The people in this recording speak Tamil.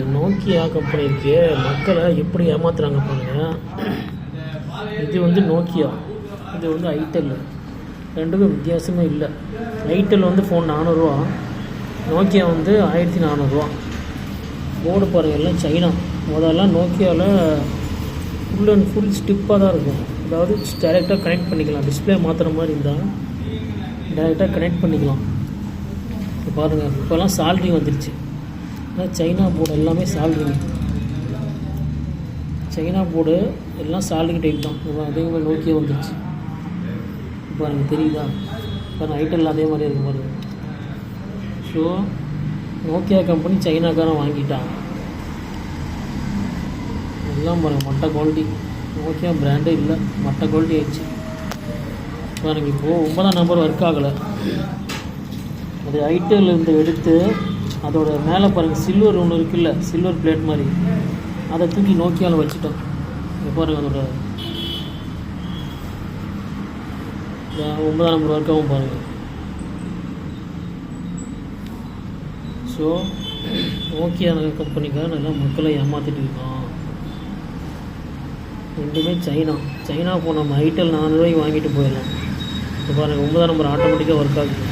இந்த நோக்கியா கம்பெனி இருக்கு மக்களை எப்படி ஏமாத்துறாங்க பாருங்கள். இது வந்து நோக்கியா, இது வந்து ஐடெல். ரெண்டுக்கும் வித்தியாசமே இல்லை. ஐடெல் வந்து ஃபோன் 400 ரூபா, நோக்கியா வந்து 1400 ரூபா. போர்டு பாருங்கள், எல்லாம் சைனா. முதல்லாம் நோக்கியாவில் ஃபுல் அண்ட் ஃபுல் ஸ்டிப்பாக தான் இருக்கும். அதாவது டைரெக்டாக கனெக்ட் பண்ணிக்கலாம். டிஸ்பிளே மாற்றுற மாதிரி இருந்தால் டைரெக்டாக கனெக்ட் பண்ணிக்கலாம். இப்போ பாருங்கள், இப்போல்லாம் சால்ட்ரிங் வந்துடுச்சு. சைனா போர்டு எல்லாமே சால்ட்ரிங். சைனா போர்டு எல்லாம் சால்ட்ரிங் டைப் தான். அதே மாதிரி நோக்கியா வந்துடுச்சு. இப்போ எனக்கு தெரியுதா பாருங்கள், ஐட்டெல்லாம் அதே மாதிரி இருக்கும் பாருங்கள். ஸோ நோக்கியா கம்பெனி சைனாக்காரன் வாங்கிட்டான். எல்லாம் பாருங்கள், மட்ட குவாலிட்டி. நோக்கியா பிராண்டே இல்லை, மட்ட குவாலிட்டி ஆயிடுச்சு பாருங்கள். இப்போது 9ஆம் நம்பர் ஒர்க் ஆகலை. அது ஐட்டெல் இருந்து எடுத்து அதோட மேலே பாருங்கள் சில்வர் ஒன்று இருக்குல்ல, சில்வர் பிளேட் மாதிரி, அதை தூக்கி நோக்கியாவில் வச்சுட்டோம். இங்கே பாருங்கள், அதோட 9ஆம் நம்பர் ஒர்க்காகவும் பாருங்கள். ஸோ நோக்கியா கம்பெனிக்காக நல்லா மக்களை ஏமாற்றிட்டு இருக்கோம். ரெண்டுமே சைனா ஃபோன். நம்ம ஐட்டெல் 400 ரூபாய்க்கு வாங்கிட்டு போயிடலாம். இப்போ பாருங்கள், 9ஆம் நம்பர் ஆட்டோமேட்டிக்காக ஒர்க் ஆகுது.